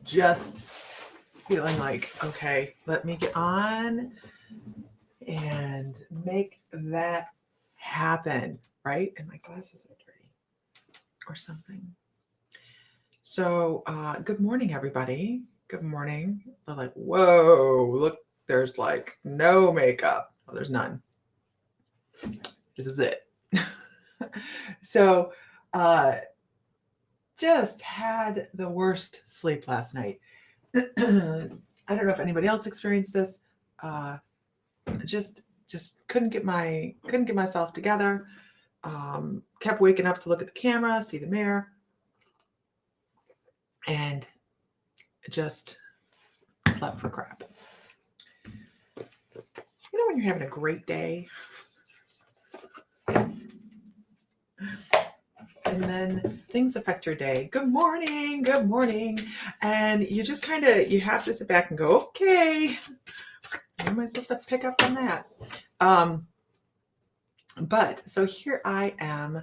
just feeling like, okay, let me get on and make that happen, right? And my glasses are dirty or something. So, good morning, everybody. Good morning. They're like, whoa, look, there's like no makeup. Oh, there's none. This is it. So, just had the worst sleep last night. I don't know if anybody else experienced this. Just couldn't get myself together. Kept waking up to look at the camera, see the mirror, and just slept for crap. You know when you're having a great day, and then things affect your day. Good morning, and you just you have to sit back and go, okay, what am I supposed to pick up on that? But so here I am,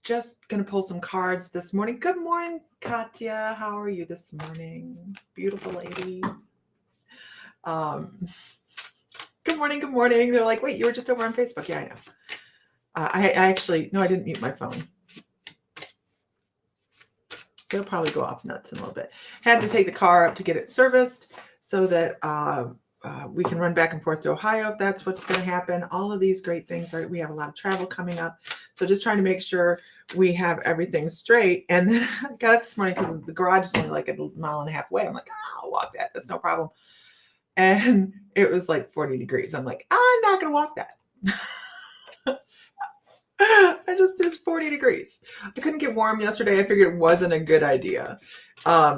just gonna pull some cards this morning. Good morning, Katya. How are you this morning? Beautiful lady. Good morning. They're like, wait, you were just over on Facebook. Yeah, I know. I actually, no, I didn't mute my phone. It'll probably go off nuts in a little bit. Had to take the car up to get it serviced so that we can run back and forth to Ohio if that's what's going to happen. All of these great things, right? We have a lot of travel coming up. So just trying to make sure we have everything straight. And then I got up this morning because the garage is only like a mile and a half away. I'm like, I'll walk that. That's no problem. And it was like 40 degrees. I'm like, I'm not going to walk that. It's 40 degrees. I couldn't get warm yesterday. I figured it wasn't a good idea.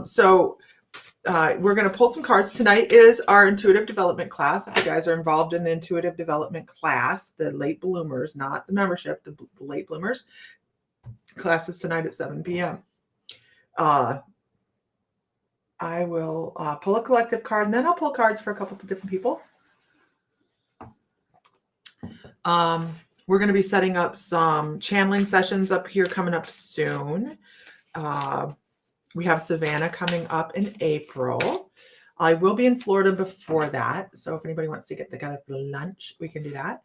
So we're going to pull some cards. Tonight is our intuitive development class. If you guys are involved in the intuitive development class, the late bloomers, not the membership, the late bloomers, class is tonight at 7 p.m. I will pull a collective card, and then I'll pull cards for a couple of different people. We're going to be setting up some channeling sessions up here coming up soon. We have Savannah coming up in April. I will be in Florida before that. So if anybody wants to get together for lunch, we can do that.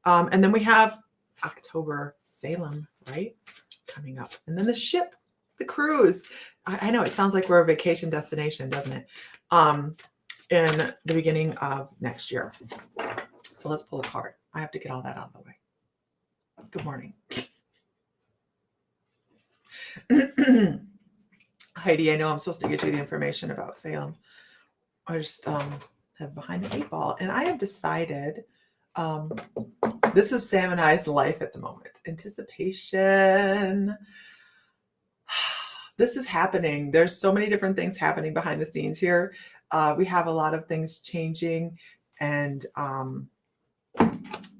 And then we have October Salem, right? Coming up. And then the ship, the cruise. I know it sounds like we're a vacation destination, doesn't it? In the beginning of next year. So let's pull a card. I have to get all that out of the way. Good morning. Heidi, I know I'm supposed to get you the information about Salem. I just have behind the 8 ball. And I have decided this is Sam and I's life at the moment. Anticipation. This is happening. There's so many different things happening behind the scenes here. We have a lot of things changing, and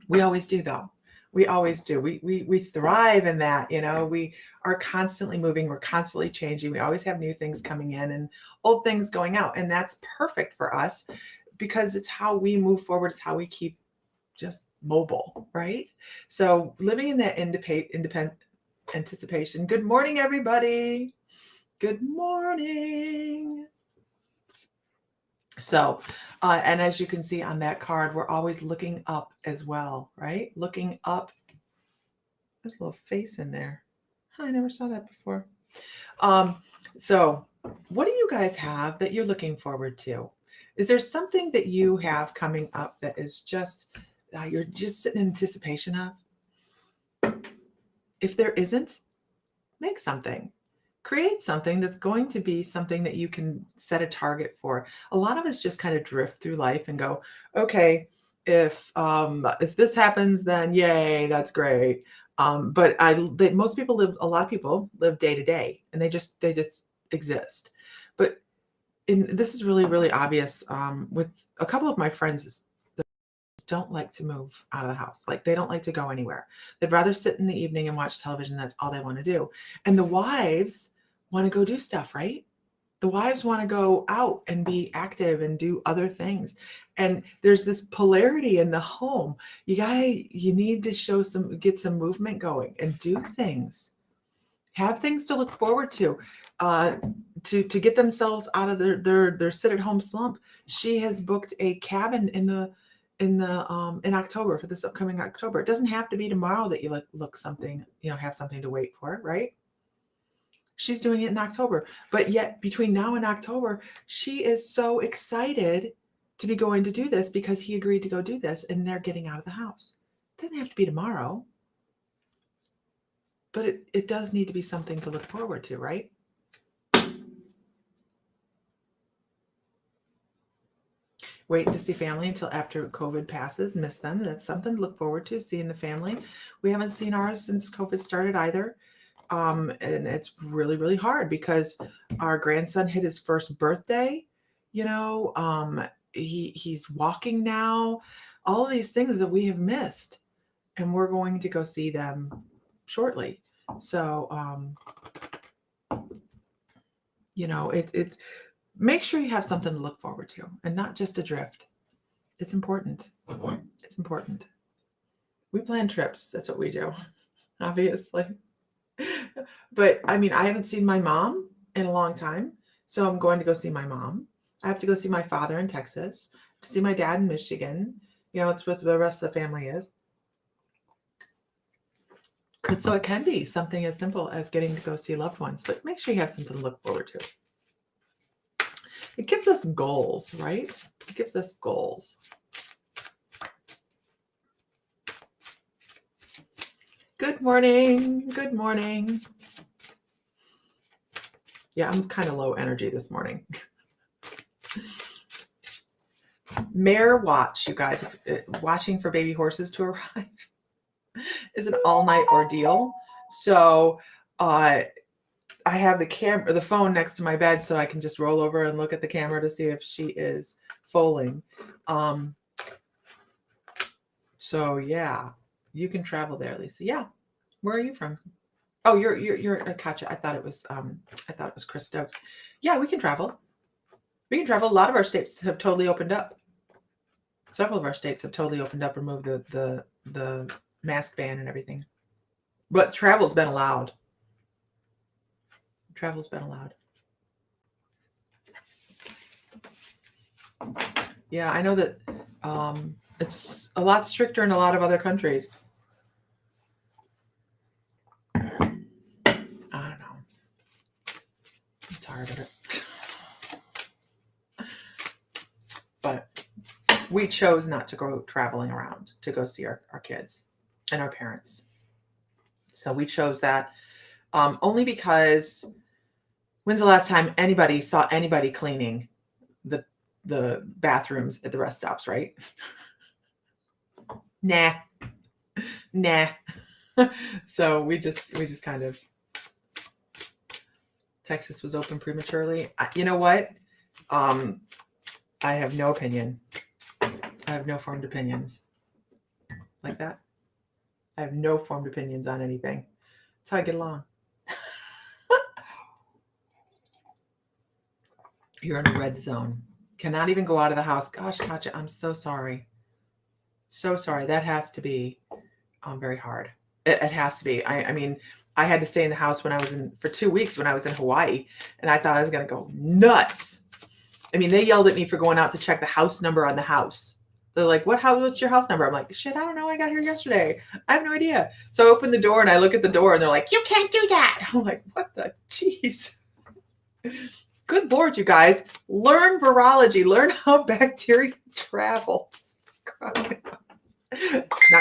we always do, though. We always do. We thrive in that, you know. We are constantly moving. We're constantly changing. We always have new things coming in and old things going out. And that's perfect for us because it's how we move forward. It's how we keep just mobile, right? So living in that independent anticipation. Good morning, everybody. Good morning. So, and as you can see on that card, we're always looking up as well, right? Looking up. There's a little face in there. I never saw that before. So what do you guys have that you're looking forward to? Is there something that you have coming up that is just, you're just sitting in anticipation of? If there isn't, make something. Create something that's going to be something that you can set a target for. A lot of us just kind of drift through life and go, okay, if this happens, then yay, that's great. But a lot of people live day to day, and they just exist. But this is really, really obvious with a couple of my friends. Don't like to move out of the house. Like, they don't like to go anywhere. They'd rather sit in the evening and watch television. That's all they want to do. And the wives want to go do stuff, right? The wives want to go out and be active and do other things. And there's this polarity in the home. You need to get some movement going and do things. Have things to look forward to. uh, to get themselves out of their sit at home slump. She has booked a cabin in October, for this upcoming October. It doesn't have to be tomorrow that you look something, have something to wait for, right? She's doing it in October, but yet between now and October, she is so excited to be going to do this because he agreed to go do this, and they're getting out of the house. It doesn't have to be tomorrow, but it does need to be something to look forward to, right? Wait to see family until after COVID passes. Miss them. That's something to look forward to, seeing the family. We haven't seen ours since COVID started either. And it's really, really hard because our grandson hit his first birthday. He's walking now. All of these things that we have missed, and we're going to go see them shortly. So, it's make sure you have something to look forward to and not just a drift. It's important. It's important. We plan trips. That's what we do, obviously. But I mean, I haven't seen my mom in a long time. So I'm going to go see my mom. I have to go see my father in Texas, to see my dad in Michigan. It's what the rest of the family is. So it can be something as simple as getting to go see loved ones, but make sure you have something to look forward to. It gives us goals, right? It gives us goals. Good morning. Good morning. Yeah, I'm kind of low energy this morning. Mare watch, you guys. Watching for baby horses to arrive is an all-night ordeal. So I have the phone next to my bed, so I can just roll over and look at the camera to see if she is foaling. So yeah, you can travel there, Lisa. Yeah. Where are you from? Oh, you're Katja. I thought it was Chris Stokes. Yeah, we can travel. We can travel. A lot of our states have totally opened up. Several of our states have totally opened up, removed the mask ban and everything. But travel's been allowed. Travel's been allowed. Yeah, I know that it's a lot stricter in a lot of other countries. I don't know. I'm tired of it. But we chose not to go traveling around to go see our kids and our parents. So we chose that only because when's the last time anybody saw anybody cleaning the bathrooms at the rest stops, right? Nah. So we just kind of, Texas was open prematurely. You know what? I have no opinion. I have no formed opinions like that. I have no formed opinions on anything. That's how I get along. You're in a red zone. Cannot even go out of the house. Gosh, Katja, I'm so sorry. So sorry. That has to be very hard. It has to be. I mean, I had to stay in the house for 2 weeks when I was in Hawaii, and I thought I was going to go nuts. I mean, they yelled at me for going out to check the house number on the house. They're like, what's your house number? I'm like, shit, I don't know. I got here yesterday. I have no idea. So I open the door and I look at the door and they're like, you can't do that. I'm like, what the jeez? Good Lord, you guys. Learn virology. Learn how bacteria travels. Not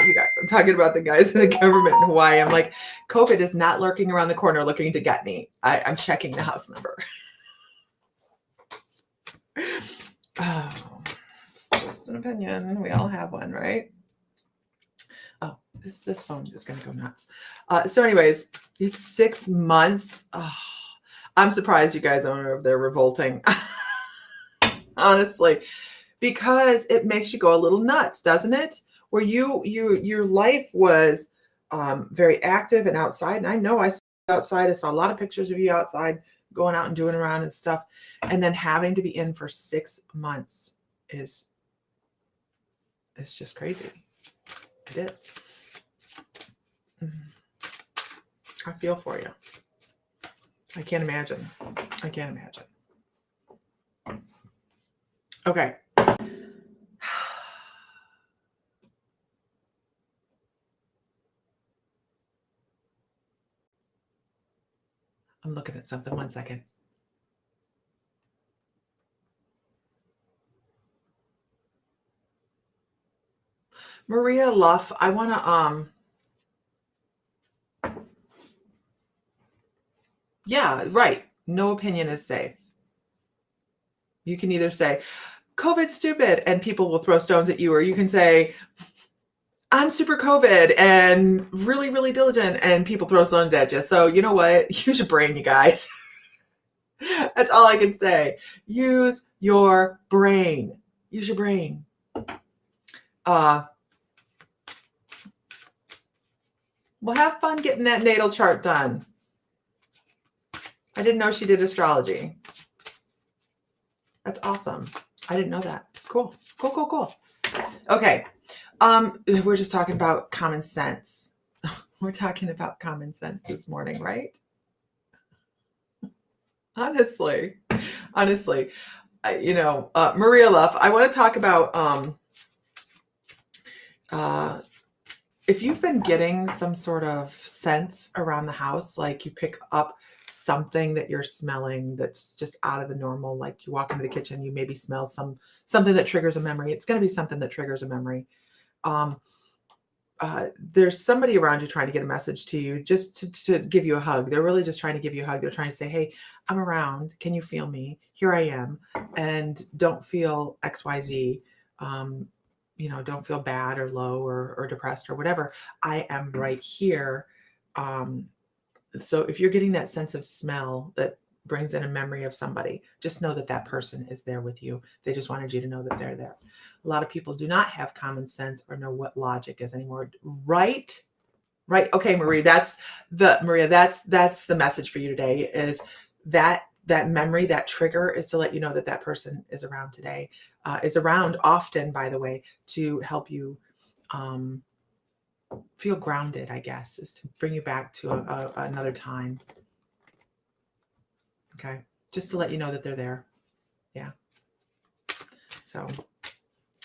you guys. I'm talking about the guys in the government in Hawaii. I'm like, COVID is not lurking around the corner looking to get me. I'm checking the house number. Oh, it's just an opinion. We all have one, right? Oh, this phone is going to go nuts. So anyways, it's 6 months. Oh, I'm surprised you guys don't know if they're revolting. Honestly, because it makes you go a little nuts, doesn't it? Where your life was very active and outside. And I know I saw outside. I saw a lot of pictures of you outside going out and doing around and stuff. And then having to be in for 6 months it's just crazy. It is. I feel for you. I can't imagine. I can't imagine. Okay. I'm looking at something. 1 second. Maria Luff, I want to yeah, right. No opinion is safe. You can either say COVID's stupid and people will throw stones at you, or you can say I'm super COVID and really, really diligent and people throw stones at you. So you know what? Use your brain, you guys. That's all I can say. Use your brain. Use your brain. Well, have fun getting that natal chart done. I didn't know she did astrology. That's awesome. I didn't know that. Cool. Cool, cool, cool. Okay. We're just talking about common sense. We're talking about common sense this morning, right? Honestly, Maria Luff, I want to talk about if you've been getting some sort of sense around the house, like you pick up something that you're smelling that's just out of the normal, like you walk into the kitchen, you maybe smell something that triggers a memory. It's going to be something that triggers a memory. There's somebody around you trying to get a message to you, just to give you a hug. They're really just trying to give you a hug. They're trying to say, hey, I'm around. Can you feel me? Here I am. And don't feel XYZ. Don't feel bad or low or depressed or whatever. I am right here. So if you're getting that sense of smell that brings in a memory of somebody, just know that that person is there with you. They just wanted you to know that they're there. A lot of people do not have common sense or know what logic is anymore. Right. Okay, Marie, that's the message for you today, is that memory, that trigger is to let you know that that person is around today, is around often, by the way, to help you feel grounded, I guess, is to bring you back to another time. Okay. Just to let you know that they're there. Yeah. So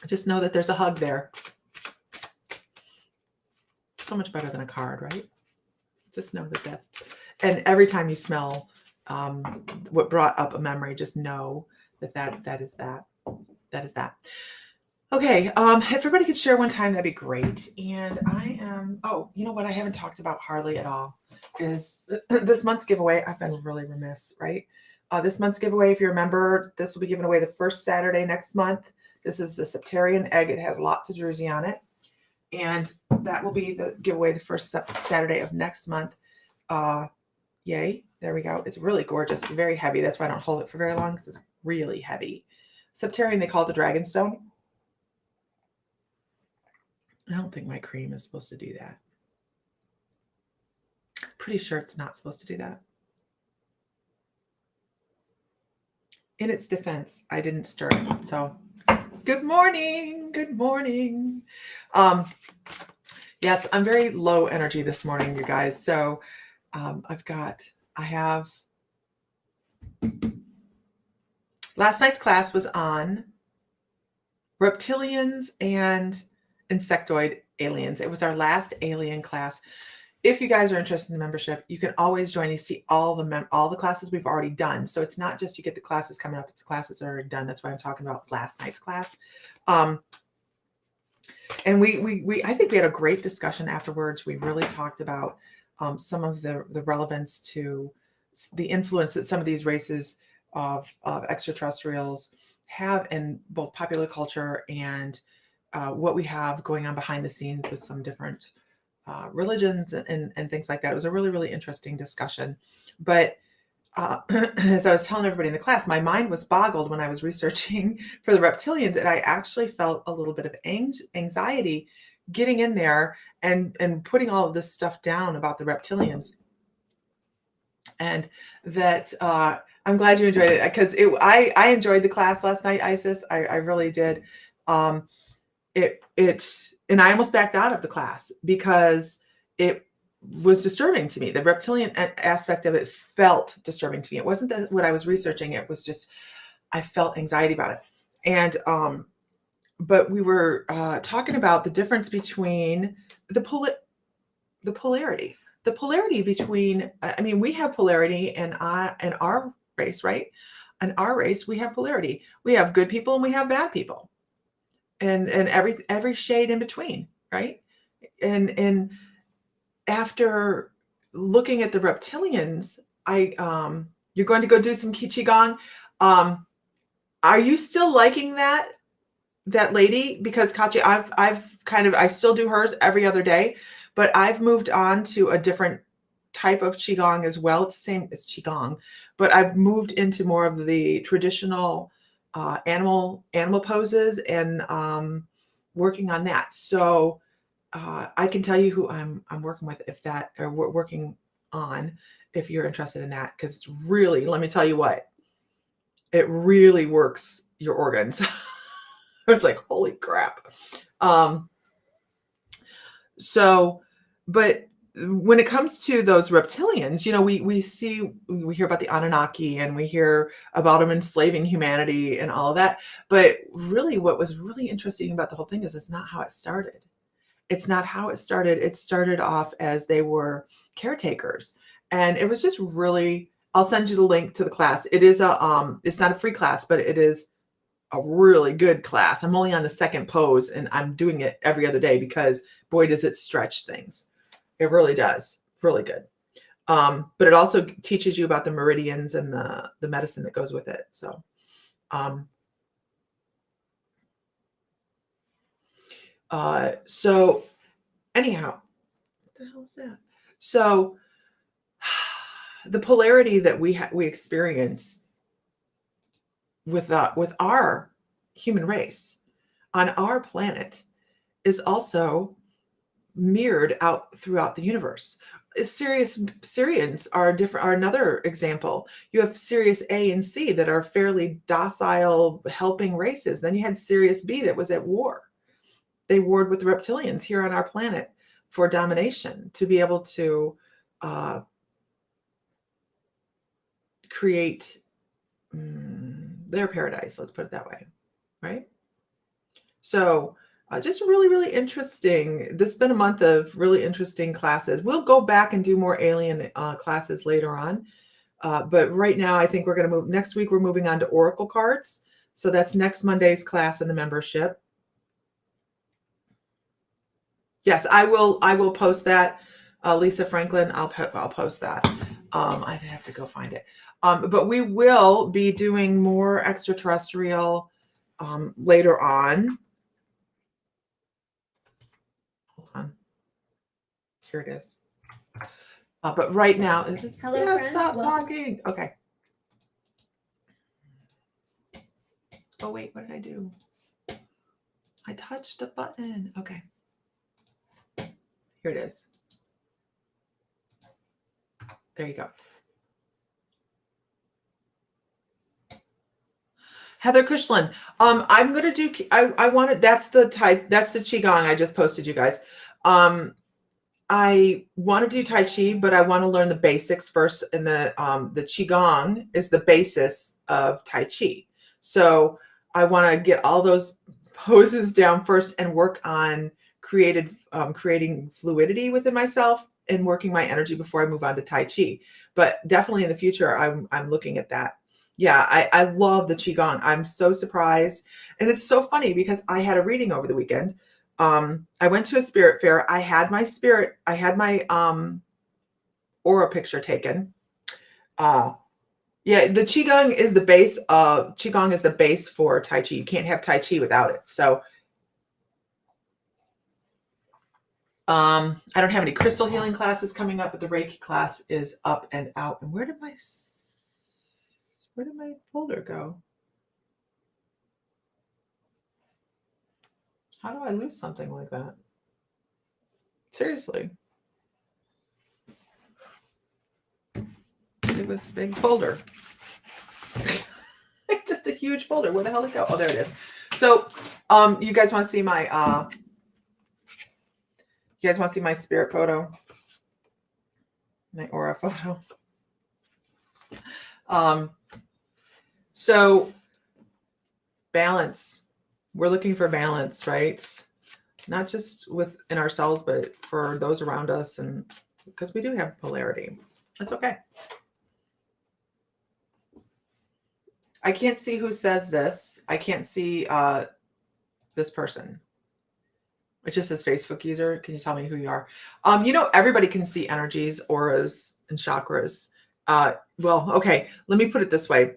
just know that there's a hug there. So much better than a card, right? Just know that and every time you smell what brought up a memory, just know that is that. That is that. Okay. If everybody could share one time, that'd be great. And you know what I haven't talked about hardly at all is this month's giveaway. I've been really remiss, right? This month's giveaway, if you remember, this will be given away the first Saturday next month. This is the Septarian egg. It has lots of druzy on it. And that will be the giveaway the first Saturday of next month. Yay. There we go. It's really gorgeous. It's very heavy. That's why I don't hold it for very long, because it's really heavy. Septarian, they call it the Dragonstone. I don't think my cream is supposed to do that. Pretty sure it's not supposed to do that. In its defense, I didn't stir it. So good morning. Good morning. Yes, I'm very low energy this morning, you guys. So I have last night's class was on reptilians and insectoid aliens. It was our last alien class. If you guys are interested in the membership, you can always join. You see all the classes we've already done. So it's not just you get the classes coming up, it's classes that are already done. That's why I'm talking about last night's class. And I think we had a great discussion afterwards. We really talked about some of the relevance to the influence that some of these races of extraterrestrials have in both popular culture and what we have going on behind the scenes with some different religions and things like that. It was a really, really interesting discussion. But as I was telling everybody in the class, my mind was boggled when I was researching for the reptilians, and I actually felt a little bit of anxiety getting in there and putting all of this stuff down about the reptilians. And that I'm glad you enjoyed it, because I enjoyed the class last night, Isis. I really did. And I almost backed out of the class because it was disturbing to me. The reptilian aspect of it felt disturbing to me. It wasn't that what I was researching. It was just, I felt anxiety about it. And, but we were talking about the difference between the polarity between, I mean, we have polarity in our race, right? In our race, we have polarity. We have good people and we have bad people, and every shade in between, right? And after looking at the reptilians, you're going to go do some qigong. Are you still liking that lady? Because Katya, I still do hers every other day, but I've moved on to a different type of qigong as well. It's the same, it's qigong, but I've moved into more of the traditional animal poses and working on that. So I can tell you who I'm working with, if that, or we're working on, if you're interested in that, because it's really, let me tell you what, it really works your organs. It's like, holy crap. So, but when it comes to those reptilians, you know, we hear about the Anunnaki and we hear about them enslaving humanity and all of that. But really, what was really interesting about the whole thing is it's not how it started. It's not how it started. It started off as they were caretakers. And it was just really, I'll send you the link to the class. It is it's not a free class, but it is a really good class. I'm only on the second pose and I'm doing it every other day because boy, does it stretch things. It really does. Really good. But it also teaches you about the meridians and the medicine that goes with it. So, so anyhow, what the hell is that? So the polarity that we experience with our human race on our planet is also mirrored out throughout the universe. Syrians are different, are another example. You have Sirius A and C that are fairly docile, helping races. Then you had Sirius B that was at war. They warred with the reptilians here on our planet for domination, to be able to create their paradise, let's put it that way, right? So just really, really interesting. This has been a month of really interesting classes. We'll go back and do more alien classes later on. But right now, I think we're going to move. Next week, we're moving on to Oracle cards. So that's next Monday's class in the membership. Yes, I will post that. Lisa Franklin, I'll post that. I have to go find it. But we will be doing more extraterrestrial later on. Hold on. Here it is. But right now, is this? Hello, yeah, friends. stop Welcome. talking. Okay. Oh wait, what did I do? I touched a button. Okay. Here it is. There you go. Heather Kushlin. I'm gonna do. I wanted. That's the type. That's the qigong I just posted, you guys. I want to do Tai Chi, but I want to learn the basics first. And the qigong is the basis of Tai Chi. So I want to get all those poses down first and work on creating fluidity within myself and working my energy before I move on to Tai Chi. But definitely in the future, I'm looking at that. Yeah, I love the qigong. I'm so surprised, and it's so funny because I had a reading over the weekend. I went to a spirit fair. I had my aura picture taken. Yeah, the qigong is the base. Qigong is the base for Tai Chi. You can't have Tai Chi without it. So, I don't have any crystal healing classes coming up, but the Reiki class is up and out. And where did my folder go? How do I lose something like that? Seriously. It was a big folder. Just a huge folder. Where the hell did it go? Oh, there it is. So, you guys want to see my spirit photo? My aura photo. So balance. We're looking for balance, right? Not just within ourselves, but for those around us, and because we do have polarity. That's okay. I can't see who says this. I can't see this person. It just says Facebook user. Can you tell me who you are? Everybody can see energies, auras, and chakras. Well, okay, let me put it this way.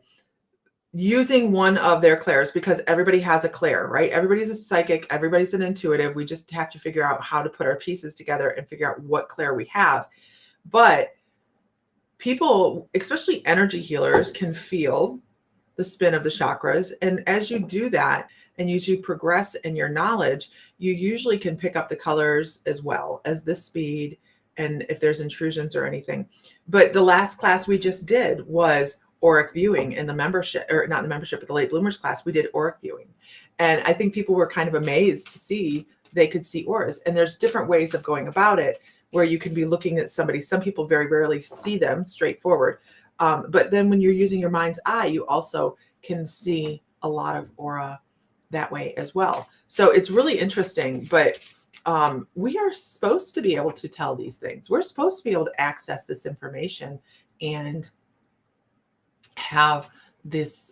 Using one of their clairs, because everybody has a clair, right? Everybody's a psychic. Everybody's an intuitive. We just have to figure out how to put our pieces together and figure out what clair we have. But people, especially energy healers, can feel the spin of the chakras. And as you do that, and as you progress in your knowledge, you usually can pick up the colors as well as the speed and if there's intrusions or anything. But the last class we just did was auric viewing in the membership, or not the membership, but the late bloomers class. We did auric viewing. And I think people were kind of amazed to see they could see auras. And there's different ways of going about it where you can be looking at somebody. Some people very rarely see them straightforward. But then when you're using your mind's eye, you also can see a lot of aura that way as well. So it's really interesting, but we are supposed to be able to tell these things. We're supposed to be able to access this information and have this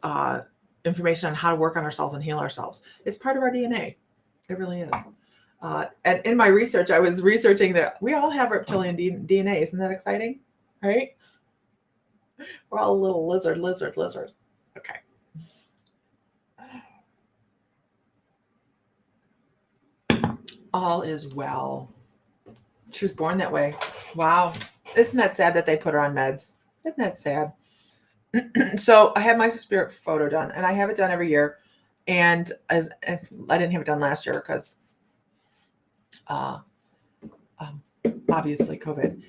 information on how to work on ourselves and heal ourselves. It's part of our DNA. It really is. And in my research, I was researching that we all have reptilian DNA. Isn't that exciting? Right? We're all a little lizard. Okay. All is well. She was born that way. Wow. Isn't that sad that they put her on meds? Isn't that sad? So I had my spirit photo done, and I have it done every year. And I didn't have it done last year because obviously COVID.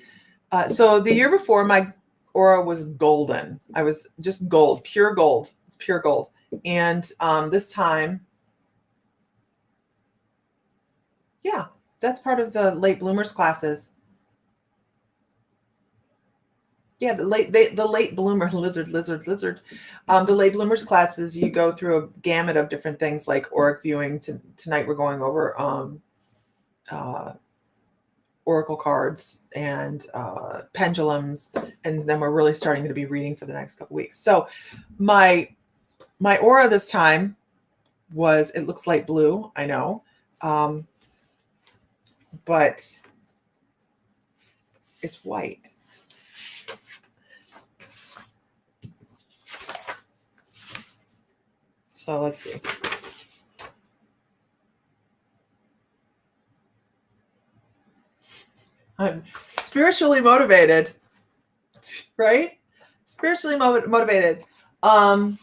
So the year before, my aura was golden. I was just gold, pure gold. It's pure gold. And this time, yeah, that's part of the late bloomers classes. Yeah, the late bloomer lizard. The late bloomers classes, you go through a gamut of different things like auric viewing. Tonight we're going over oracle cards and pendulums, and then we're really starting to be reading for the next couple weeks. So my aura this time was, it looks light blue, I know, but it's white. So let's see. I'm spiritually motivated, right? Spiritually motivated. The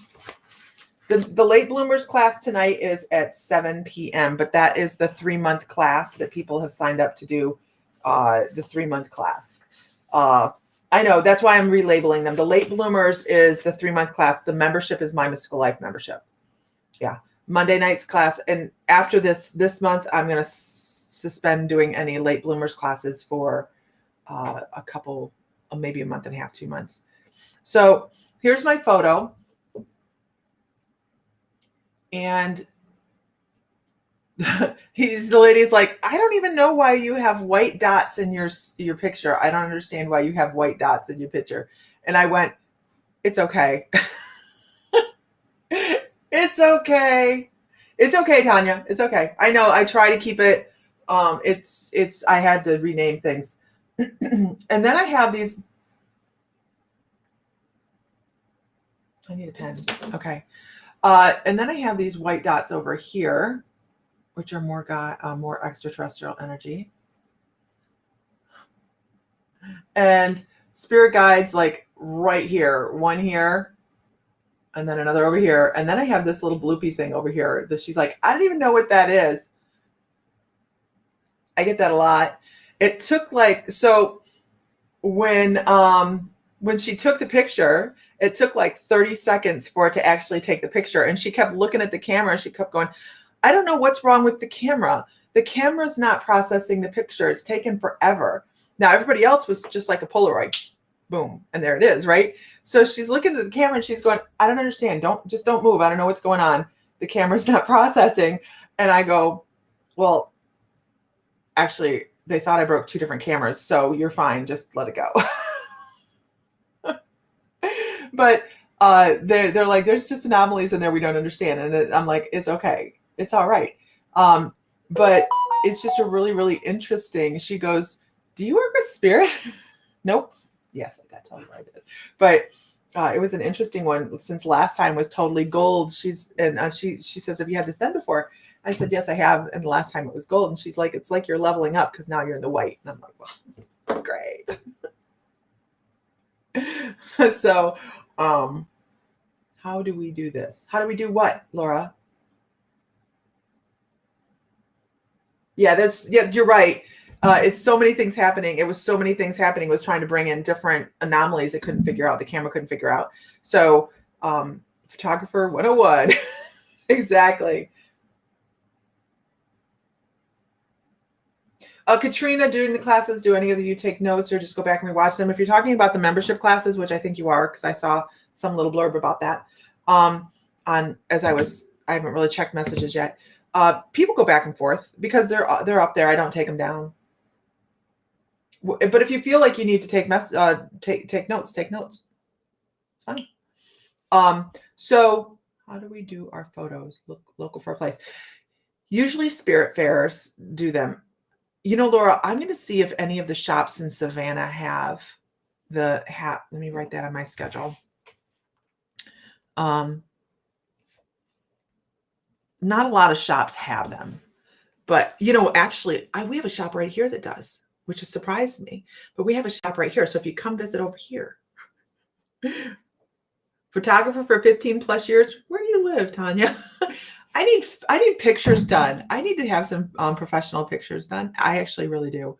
late bloomers class tonight is at 7 p.m., but that is the 3-month class that people have signed up to do, the 3-month class. I know, that's why I'm relabeling them. The late bloomers is the 3-month class. The membership is My Mystical Life membership. Yeah. Monday night's class. And after this month, I'm going to suspend doing any late bloomers classes for a couple, maybe a month and a half, 2 months. So here's my photo. And the lady's like, I don't even know why you have white dots in your picture. I don't understand why you have white dots in your picture. And I went, it's okay. It's okay. It's okay, Tanya. It's okay. I know. I try to keep it. I had to rename things. And then I have these. I need a pen. Okay. And then I have these white dots over here, which are more extraterrestrial energy. And spirit guides like right here, one here, and then another over here. And then I have this little bloopy thing over here that she's like, I don't even know what that is. I get that a lot. It took so when she took the picture, it took like 30 seconds for it to actually take the picture. And she kept looking at the camera. She kept going, I don't know what's wrong with the camera. The camera's not processing the picture. It's taken forever. Now, everybody else was just like a Polaroid. Boom. And there it is, right? So she's looking at the camera and she's going, I don't understand. Don't move. I don't know what's going on. The camera's not processing. And I go, well, actually, they thought I broke 2 different cameras. So you're fine. Just let it go. But they're like, there's just anomalies in there we don't understand. And I'm like, it's okay. It's all right. But it's just a really, really interesting. She goes, do you work with spirit? Nope. Yes, I tell you I did. But it was an interesting one since last time was totally gold. She says, have you had this done before? I said, yes, I have. And the last time it was gold. And she's like, it's like you're leveling up because now you're in the white. And I'm like, well, great. So, how do we do this? How do we do what, Laura? Yeah, you're right. It's so many things happening. It was so many things happening. It was trying to bring in different anomalies it couldn't figure out. The camera couldn't figure out. So, photographer 101. Exactly. Katrina, during the classes, do any of you take notes or just go back and rewatch them? If you're talking about the membership classes, which I think you are, because I saw some little blurb about that. I haven't really checked messages yet. People go back and forth because they're up there. I don't take them down. But if you feel like you need to take notes, take notes. It's fine. So how do we do our photos? Look local for a place. Usually spirit fairs do them. You know, Laura, I'm going to see if any of the shops in Savannah have the hat. Let me write that on my schedule. Not a lot of shops have them, but actually we have a shop right here that does, which has surprised me, but we have a shop right here. So if you come visit over here, photographer for 15 plus years, where do you live, Tanya? I need pictures done. I need to have some professional pictures done. I actually really do.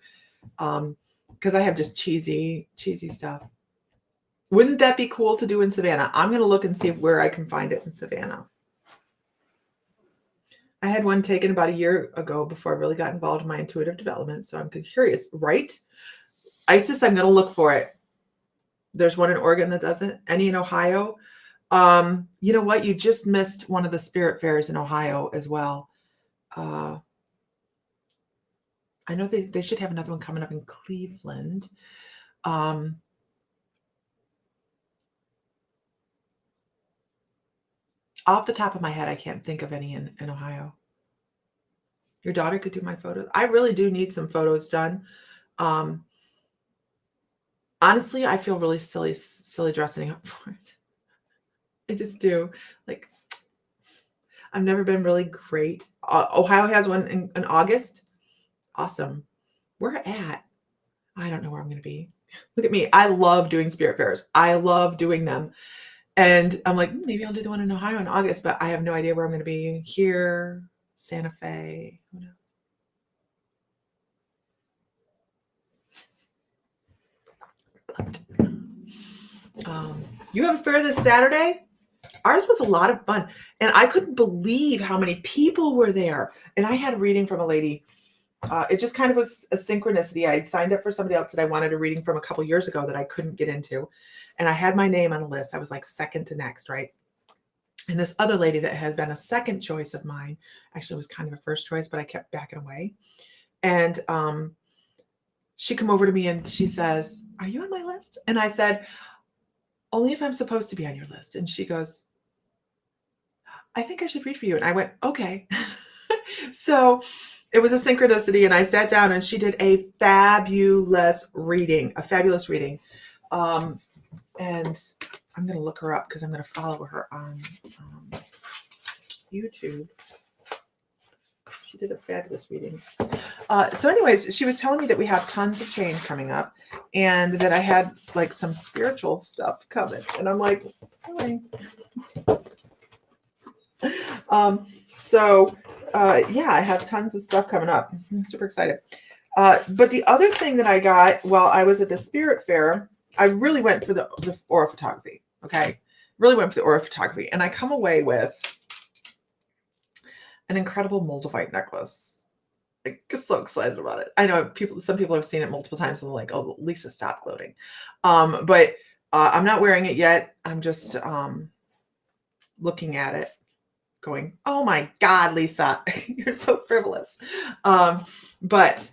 Because I have just cheesy stuff. Wouldn't that be cool to do in Savannah? I'm going to look and see where I can find it in Savannah. I had one taken about a year ago before I really got involved in my intuitive development. So I'm curious, right? Isis, I'm going to look for it. There's one in Oregon that does it. Any in Ohio? You know what? You just missed one of the spirit fairs in Ohio as well. I know they should have another one coming up in Cleveland. Off the top of my head, I can't think of any in Ohio. Your daughter could do my photos. I really do need some photos done. Honestly, I feel really silly dressing up for it. I just do. Like, I've never been really great. Ohio has one in August. Awesome. Where at? I don't know where I'm going to be. Look at me. I love doing spirit fairs. I love doing them. And I'm like, maybe I'll do the one in Ohio in August, but I have no idea where I'm going to be. Here, Santa Fe. Who knows? But, you have a fair this Saturday? Ours was a lot of fun. And I couldn't believe how many people were there. And I had a reading from a lady. It just kind of was a synchronicity. I had signed up for somebody else that I wanted a reading from a couple years ago that I couldn't get into. And I had my name on the list. I was like second to next, right? And this other lady that had been a second choice of mine, actually was kind of a first choice, but I kept backing away. And she come over to me and she says, are you on my list? And I said, only if I'm supposed to be on your list. And she goes, I think I should read for you. And I went, okay. So it was a synchronicity. And I sat down and she did a fabulous reading. And I'm going to look her up because I'm going to follow her on YouTube. She did a fabulous reading. So anyways, she was telling me that we have tons of change coming up and that I had like some spiritual stuff coming. And I'm like, okay. Yeah, I have tons of stuff coming up. I'm super excited. But the other thing that I got while I was at the spirit fair, I really went for the aura photography. Okay. Really went for the aura photography. And I come away with an incredible moldavite necklace. I'm so excited about it. I know some people have seen it multiple times and they're like, "Oh, Lisa, stop gloating." But I'm not wearing it yet. I'm just looking at it, going, "Oh my God, Lisa, you're so frivolous." But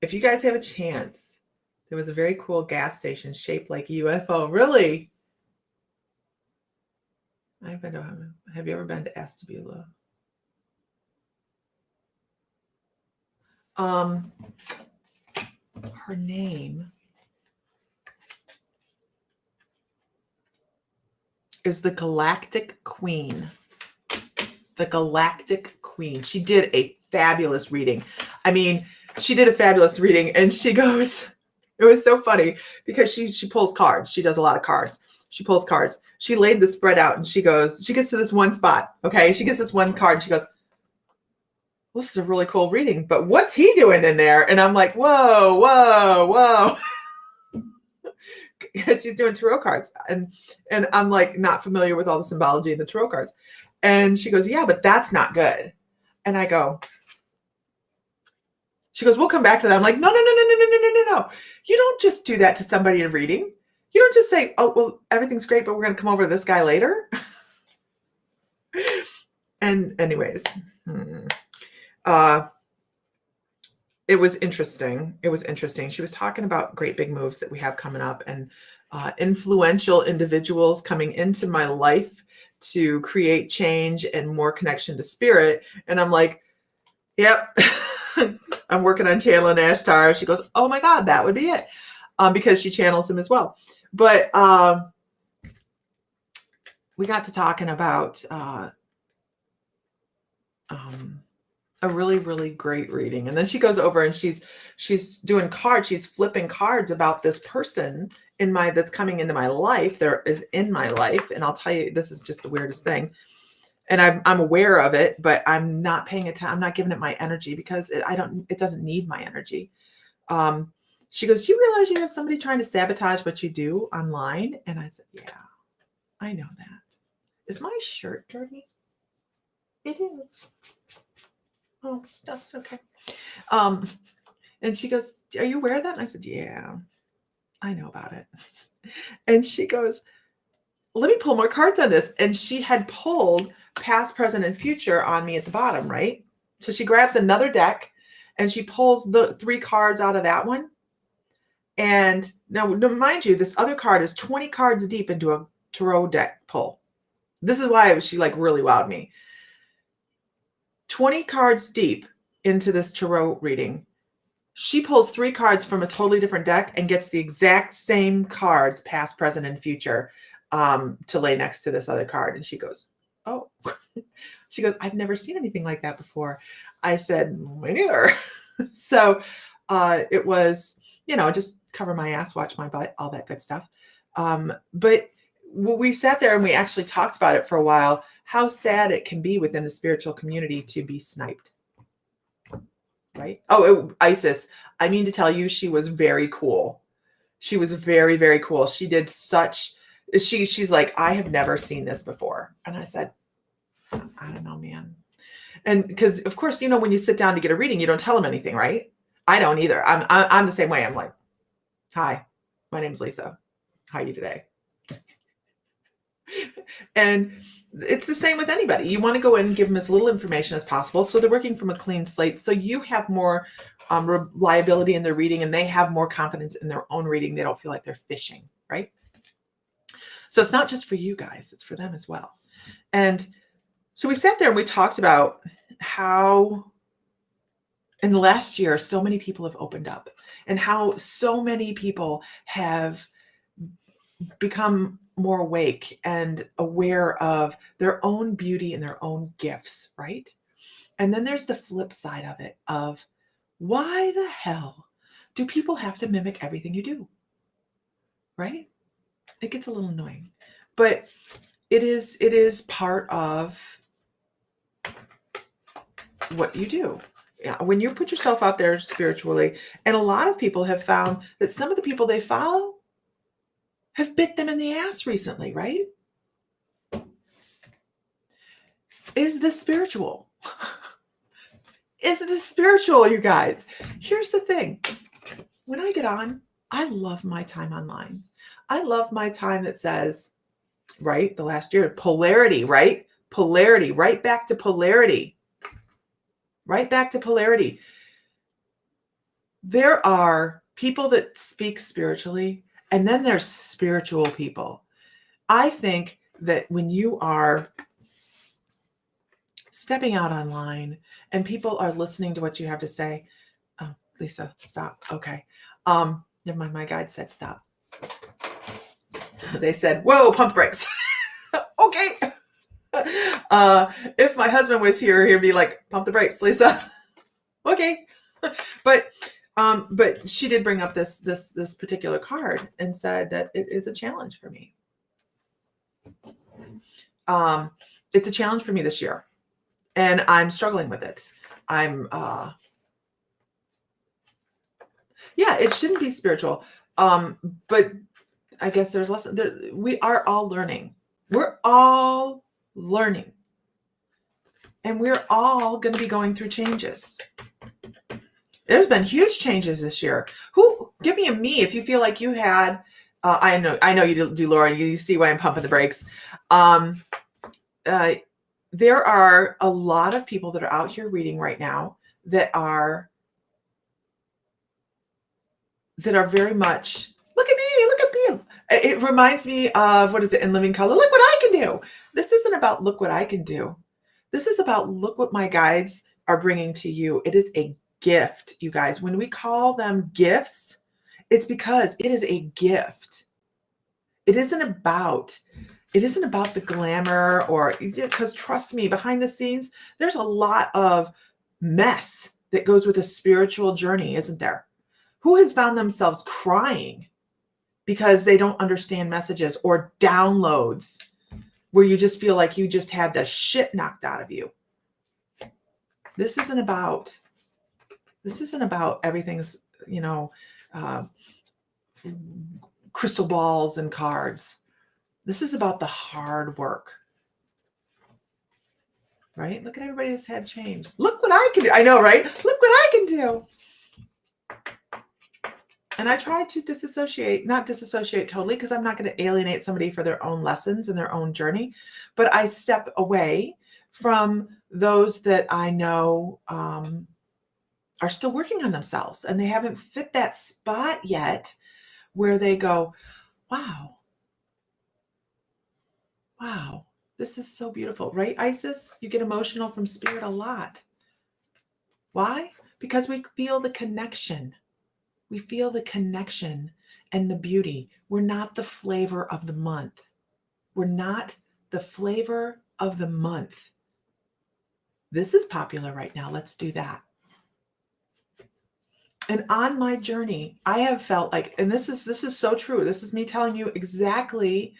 if you guys have a chance, there was a very cool gas station shaped like a UFO. Really? Have you ever been to Astabula? Her name is the Galactic Queen. The Galactic Queen. She did a fabulous reading. I mean, she did a fabulous reading, and she goes, it was so funny because she pulls cards. She does a lot of cards. She pulls cards. She laid the spread out, and she gets to this one spot. Okay. She gets this one card, and she goes, well, this is a really cool reading, but what's he doing in there? And I'm like, whoa, whoa, whoa. Because she's doing tarot cards. And I'm like not familiar with all the symbology in the tarot cards. And she goes, yeah, but that's not good. And I go, she goes, we'll come back to that. I'm like, no, no, no, no, no, no, no, no, no. You don't just do that to somebody in a reading. You don't just say, oh, well, everything's great, but we're going to come over to this guy later. And anyways, it was interesting. It was interesting. She was talking about great big moves that we have coming up and influential individuals coming into my life to create change and more connection to spirit. And I'm like, yep, I'm working on channeling Ashtar. She goes, oh my God, that would be it. Because she channels him as well. But we got to talking about a really, really great reading. And then she goes over and she's doing cards. She's flipping cards about this person that's coming into my life. There is in my life. And I'll tell you, this is just the weirdest thing. And I'm aware of it, but I'm not paying attention. I'm not giving it my energy because it doesn't need my energy. She goes, do you realize you have somebody trying to sabotage what you do online? And I said, yeah, I know that. Is my shirt dirty? It is. Oh, that's okay. And she goes, are you aware of that? And I said, yeah, I know about it. And she goes, let me pull more cards on this. And she had pulled past, present, and future on me at the bottom, right? So she grabs another deck and she pulls the 3 cards out of that one. And now, mind you, this other card is 20 cards deep into a tarot deck pull. This is why she like really wowed me. 20 cards deep into this tarot reading. She pulls 3 cards from a totally different deck and gets the exact same cards, past, present, and future, to lay next to this other card. And she goes, oh, she goes, I've never seen anything like that before. I said, me neither. So it was, just cover my ass, watch my butt, all that good stuff. But we sat there and we actually talked about it for a while, how sad it can be within the spiritual community to be sniped. Right? Oh, Isis. I mean to tell you, she was very cool. She was very, very cool. She did she's like, I have never seen this before. And I said, I don't know, man. And because of course, when you sit down to get a reading, you don't tell them anything, right? I don't either. I'm the same way. I'm like, hi, my name's Lisa. How are you today? And it's the same with anybody. You want to go in and give them as little information as possible. So they're working from a clean slate. So you have more reliability in their reading and they have more confidence in their own reading. They don't feel like they're fishing, right? So it's not just for you guys, it's for them as well. And so we sat there and we talked about how in the last year, so many people have opened up and how so many people have become more awake and aware of their own beauty and their own gifts, right? And then there's the flip side of it of why the hell do people have to mimic everything you do? Right? It gets a little annoying, but it is part of what you do. Yeah, when you put yourself out there spiritually, and a lot of people have found that some of the people they follow have bit them in the ass recently, right? Is this spiritual? Isn't this spiritual, you guys? Here's the thing. When I get on, I love my time online. I love my time that says, right, the last year, polarity, right? Polarity, right back to polarity. Right back to polarity. There are people that speak spiritually, and then there's spiritual people. I think that when you are stepping out online and people are listening to what you have to say, oh, Lisa, stop. Okay. Never mind. My guide said stop. They said, whoa, pump brakes. Okay. If my husband was here, he'd be like, pump the brakes, Lisa. Okay. But she did bring up this particular card and said that it is a challenge for me. It's a challenge for me this year, and I'm struggling with it. Yeah, it shouldn't be spiritual. But I guess there's lessons. We are all learning. We're all learning. And we're all going to be going through changes. There's been huge changes this year. Give me a me if you feel like you had, I know you do, Laura. You see why I'm pumping the brakes. There are a lot of people that are out here reading right now that are very much, look at me. It reminds me of, what is it, in Living Color? Look what I can do. This isn't about look what I can do. This is about look what my guides are bringing to you. It is a gift, you guys. When we call them gifts, it's because it is a gift. It isn't about the glamour, or, because trust me, behind the scenes, there's a lot of mess that goes with a spiritual journey, isn't there? Who has found themselves crying because they don't understand messages or downloads where you just feel like you just had the shit knocked out of you? This isn't about everything's, crystal balls and cards. This is about the hard work, right? Look at everybody that's had change. Look what I can do. I know, right? Look what I can do. And I try to not disassociate totally, because I'm not going to alienate somebody for their own lessons and their own journey, but I step away from those that I know are still working on themselves, and they haven't fit that spot yet where they go, wow, this is so beautiful, right, Isis? You get emotional from spirit a lot. Why? Because we feel the connection. We feel the connection and the beauty. We're not the flavor of the month. We're not the flavor of the month. This is popular right now. Let's do that. And on my journey, I have felt like, and this is so true. This is me telling you exactly.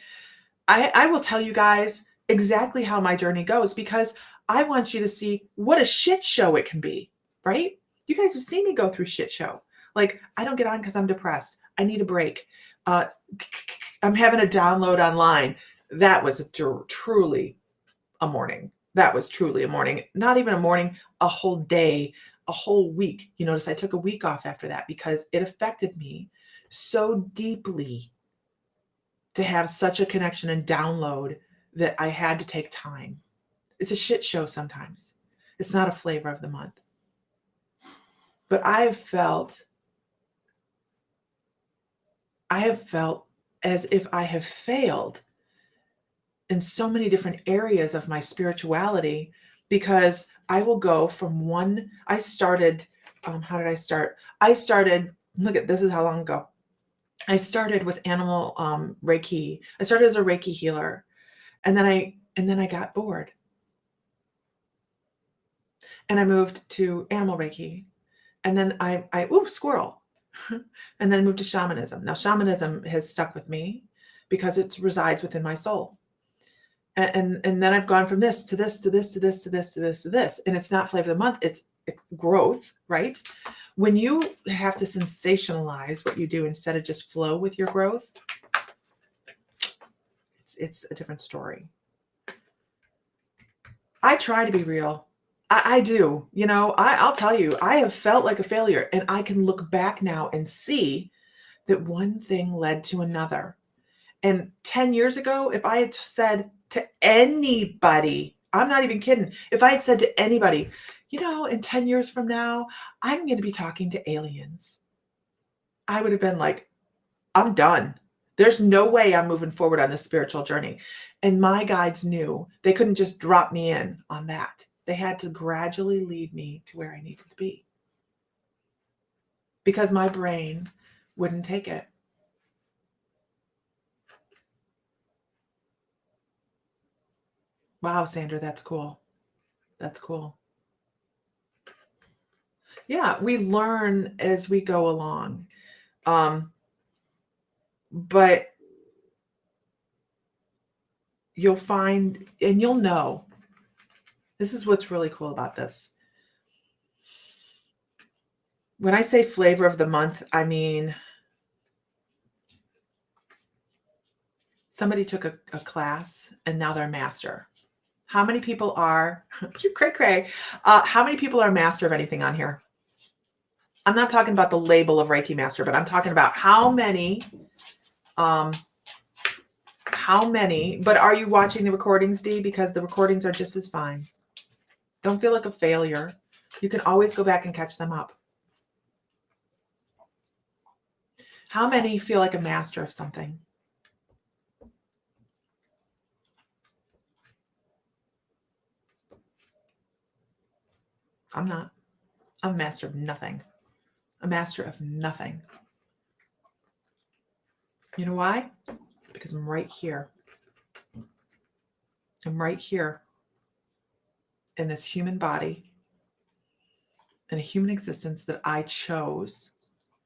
I will tell you guys exactly how my journey goes, because I want you to see what a shit show it can be, right? You guys have seen me go through shit show. Like, I don't get on because I'm depressed. I need a break. I'm having a download online. That was truly a morning. That was truly a morning. Not even a morning, a whole day, a whole week. You notice I took a week off after that because it affected me so deeply to have such a connection and download that I had to take time. It's a shit show sometimes. It's not a flavor of the month. But I have felt as if I have failed in so many different areas of my spirituality, because I will go from one. I started, how did I start? Look at this, is how long ago. I started with animal Reiki. I started as a Reiki healer. And then I got bored. And I moved to animal Reiki. And then squirrel. And then I moved to shamanism. Now, shamanism has stuck with me because it resides within my soul. And then I've gone from this to this to this to this to this to this to this. And it's not flavor of the month, it's growth, right? When you have to sensationalize what you do instead of just flow with your growth, it's a different story. I try to be real. I do. I'll tell you, I have felt like a failure, and I can look back now and see that one thing led to another. And 10 years ago, if I had said to anybody, I'm not even kidding, if I had said to anybody, in 10 years from now, I'm going to be talking to aliens, I would have been like, I'm done. There's no way I'm moving forward on this spiritual journey. And my guides knew they couldn't just drop me in on that. They had to gradually lead me to where I needed to be because my brain wouldn't take it. Wow, Sandra, that's cool. That's cool. Yeah, we learn as we go along. But you'll find, and you'll know, this is what's really cool about this. When I say flavor of the month, I mean, somebody took a class and now they're a master. How many people are, you cray, how many people are master of anything on here? I'm not talking about the label of Reiki master, but I'm talking about how many, but are you watching the recordings, Dee? Because the recordings are just as fine. Don't feel like a failure. You can always go back and catch them up. How many feel like a master of something? I'm not. I'm a master of nothing. A master of nothing. You know why? Because I'm right here. I'm right here in this human body, in a human existence that I chose,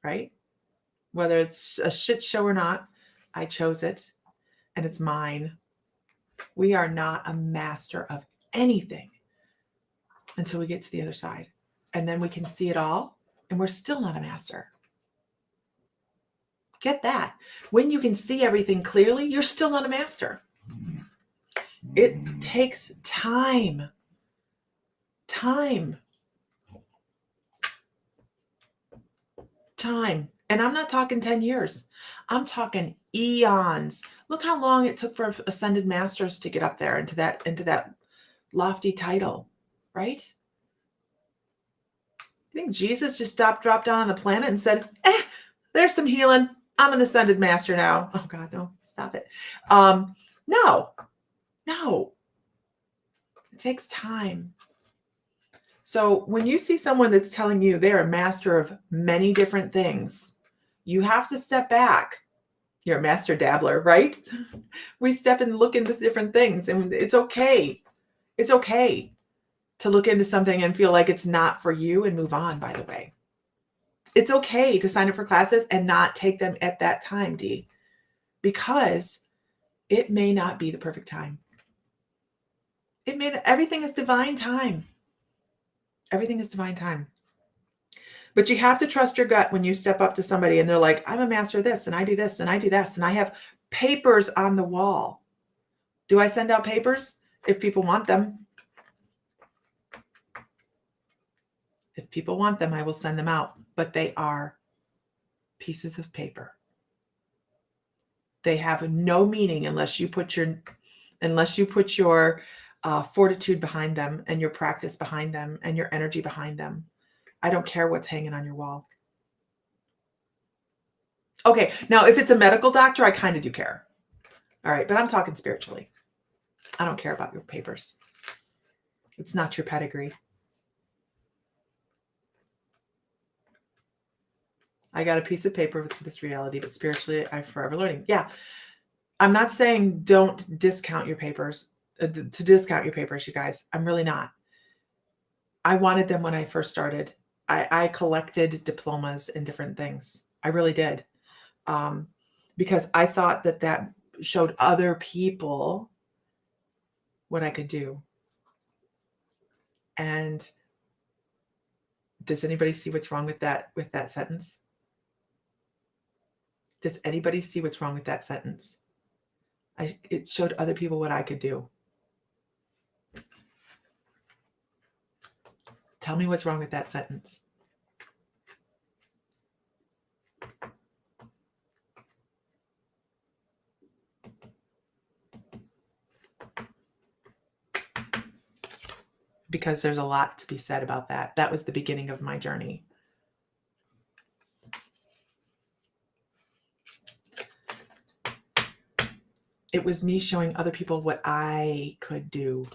right? Whether it's a shit show or not, I chose it and it's mine. We are not a master of anything until we get to the other side. And then we can see it all and we're still not a master. Get that. When you can see everything clearly, you're still not a master. It takes time. Time. And I'm not talking 10 years. I'm talking eons. Look how long it took for ascended masters to get up there into that lofty title, right? You think Jesus just dropped down on the planet and said, there's some healing. I'm an ascended master now. Oh God, no, stop it. No. It takes time. So when you see someone that's telling you they're a master of many different things, you have to step back. You're a master dabbler, right? We step and look into different things, and it's okay. It's okay to look into something and feel like it's not for you and move on, by the way. It's okay to sign up for classes and not take them at that time, Dee, because it may not be the perfect time. Everything is divine time. Everything is divine time. But you have to trust your gut when you step up to somebody and they're like, I'm a master of this, and I do this, and I do this, and I have papers on the wall. Do I send out papers if people want them? If people want them, I will send them out. But they are pieces of paper. They have no meaning unless you put your fortitude behind them and your practice behind them and your energy behind them. I don't care what's hanging on your wall. Okay, now if it's a medical doctor, I kind of do care. All right, but I'm talking spiritually. I don't care about your papers. It's not your pedigree. I got a piece of paper with this reality, but spiritually, I'm forever learning. Yeah, I'm not saying don't discount your papers, to discount your papers, you guys. I'm really not. I wanted them when I first started. I collected diplomas and different things. I really did. Because I thought that showed other people what I could do. And does anybody see what's wrong with that sentence? Does anybody see what's wrong with that sentence? It showed other people what I could do. Tell me what's wrong with that sentence. Because there's a lot to be said about that. That was the beginning of my journey. It was me showing other people what I could do.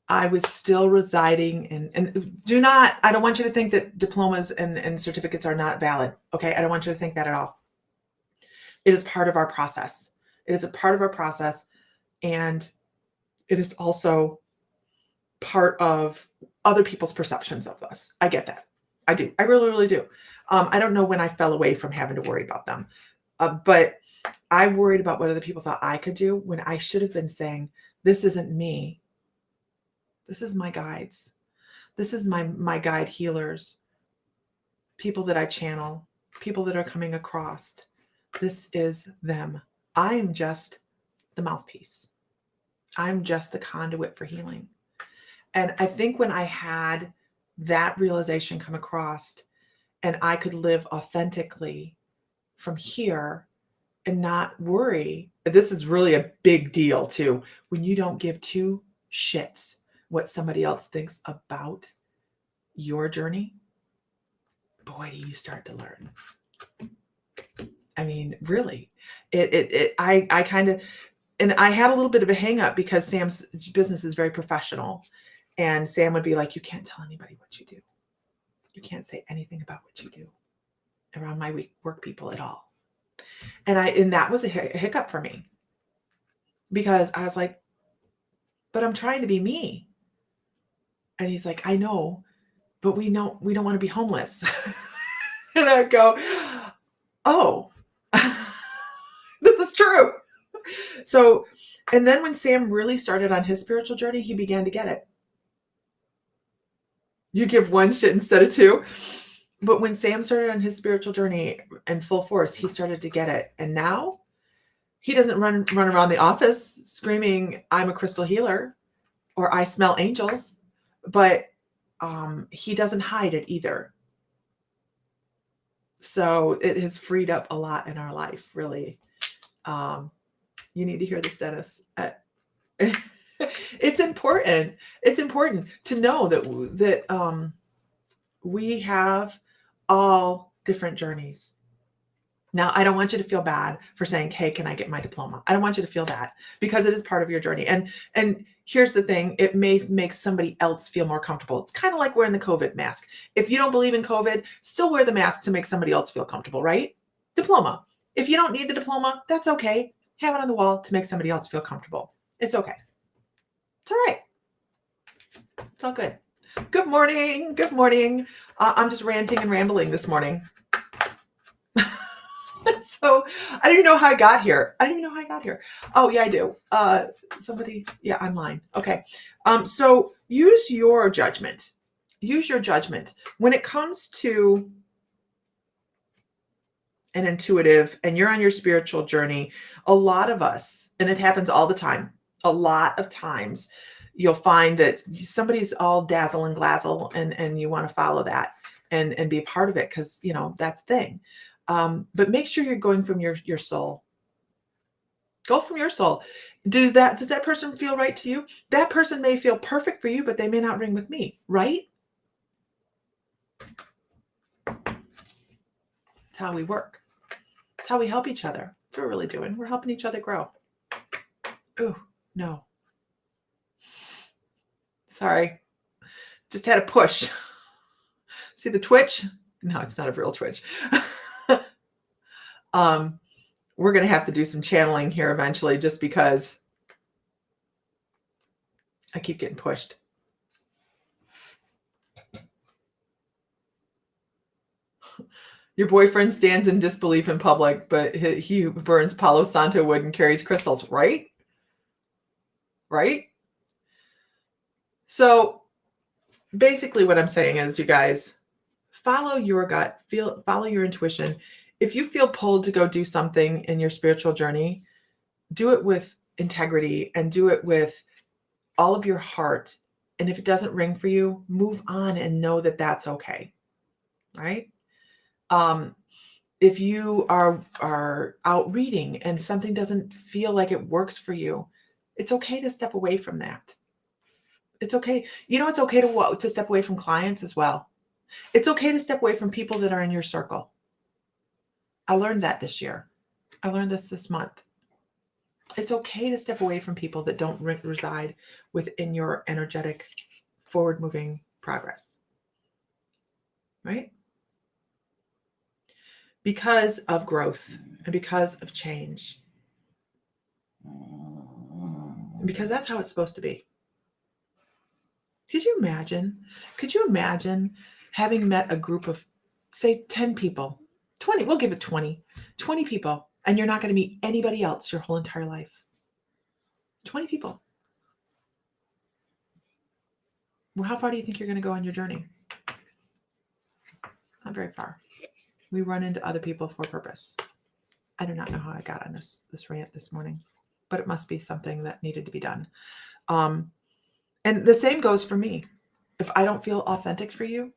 I was still residing in, and I don't want you to think that diplomas and certificates are not valid. Okay. I don't want you to think that at all. It is part of our process. It is a part of our process. And it is also part of other people's perceptions of us. I get that. I do. I really, really do. I don't know when I fell away from having to worry about them. But I worried about what other people thought I could do when I should have been saying, this isn't me. This is my guides. This is my guide healers, people that I channel, people that are coming across. This is them. I'm just the mouthpiece. I'm just the conduit for healing. And I think when I had that realization come across and I could live authentically from here and not worry, this is really a big deal too. When you don't give two shits what somebody else thinks about your journey, boy, do you start to learn. I mean, really, I kind of, and I had a little bit of a hang up because Sam's business is very professional. And Sam would be like, you can't tell anybody what you do. You can't say anything about what you do around my work people at all. And that was a hiccup for me because I was like, but I'm trying to be me. And he's like, I know, but we don't want to be homeless. And I go, oh, this is true. So, and then when Sam really started on his spiritual journey, he began to get it. You give one shit instead of two. But when Sam started on his spiritual journey in full force, he started to get it. And now he doesn't run around the office screaming, I'm a crystal healer or I smell angels, but he doesn't hide it either. So it has freed up a lot in our life, really. You need to hear this, Dennis. It's important. It's important to know that we have all different journeys. Now, I don't want you to feel bad for saying, hey, can I get my diploma? I don't want you to feel that because it is part of your journey. And here's the thing. It may make somebody else feel more comfortable. It's kind of like wearing the COVID mask. If you don't believe in COVID, still wear the mask to make somebody else feel comfortable, right? Diploma. If you don't need the diploma, that's okay. Have it on the wall to make somebody else feel comfortable. It's okay. It's all right. It's all good. Good morning. Good morning. I'm just ranting and rambling this morning. So I don't even know how I got here. Oh, yeah, I do. Somebody, yeah, online. Okay. So use your judgment. Use your judgment. When it comes to an intuitive and you're on your spiritual journey, a lot of us, and it happens all the time, a lot of times, you'll find that somebody's all dazzle and glazzle and you want to follow that and be a part of it because, that's the thing. But make sure you're going from your soul. Go from your soul. Does that person feel right to you? That person may feel perfect for you, but they may not ring with me, right? That's how we work. That's how we help each other. That's what we're really doing. We're helping each other grow. Oh, no. Sorry. Just had a push. See the twitch? No, it's not a real twitch. We're going to have to do some channeling here eventually just because I keep getting pushed. Your boyfriend stands in disbelief in public, but he burns Palo Santo wood and carries crystals, right? Right? So basically what I'm saying is, you guys, follow your gut, follow your intuition. If you feel pulled to go do something in your spiritual journey, do it with integrity and do it with all of your heart And if it doesn't ring for you, move on and know that that's okay. Right? If you are out reading and something doesn't feel like it works for you, it's okay to step away from that. It's okay. You know, it's okay to step away from clients as well. It's okay to step away from people that are in your circle. I learned that this year. I learned this month. It's okay to step away from people that don't reside within your energetic, forward-moving progress. Right? Because of growth and because of change. And because that's how it's supposed to be. Could you imagine having met a group of, say, 10 people, 20, we'll give it 20 people, and you're not going to meet anybody else your whole entire life? 20 people. Well, how far do you think you're going to go on your journey? Not very far. We run into other people for a purpose. I do not know how I got on this rant this morning, but it must be something that needed to be done. And the same goes for me. If I don't feel authentic for you,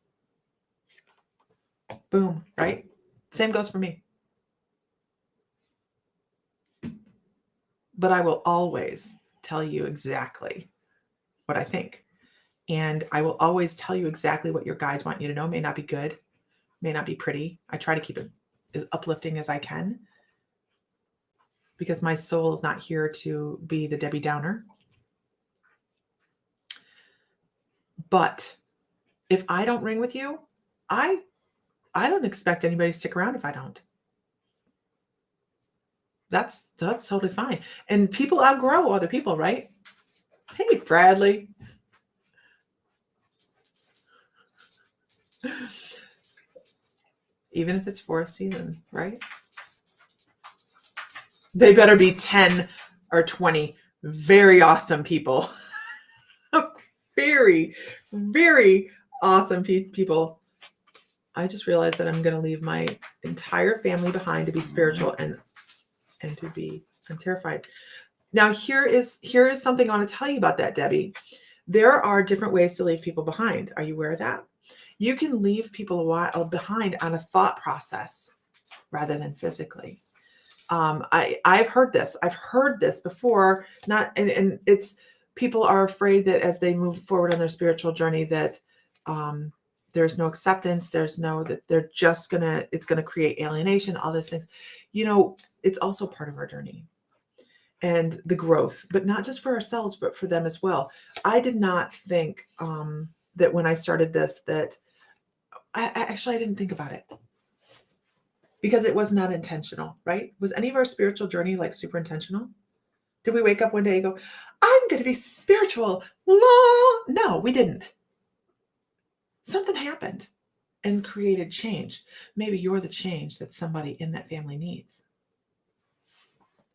boom, right? Same goes for me. But I will always tell you exactly what I think. And I will always tell you exactly what your guides want you to know. May not be good, may not be pretty. I try to keep it as uplifting as I can, because my soul is not here to be the Debbie Downer. But if I don't ring with you, I don't expect anybody to stick around if I don't. That's totally fine. And people outgrow other people, right? Hey, Bradley. Even if it's for a season, right? They better be 10 or 20 very awesome people. Very, very awesome people. I just realized that I'm going to leave my entire family behind to be spiritual and to be, I'm terrified. Now, here is something I want to tell you about that, Debbie. There are different ways to leave people behind. Are you aware of that? You can leave people a while behind on a thought process rather than physically. I've heard this. I've heard this before. And it's, people are afraid that as they move forward on their spiritual journey, that there's no acceptance. That they're just it's gonna create alienation, all those things. You know, it's also part of our journey and the growth, but not just for ourselves, but for them as well. I did not think that when I started this, that I didn't think about it, because it was not intentional, right? Was any of our spiritual journey like super intentional? Did we wake up one day and go, I'm going to be spiritual? No, we didn't. Something happened and created change. Maybe you're the change that somebody in that family needs.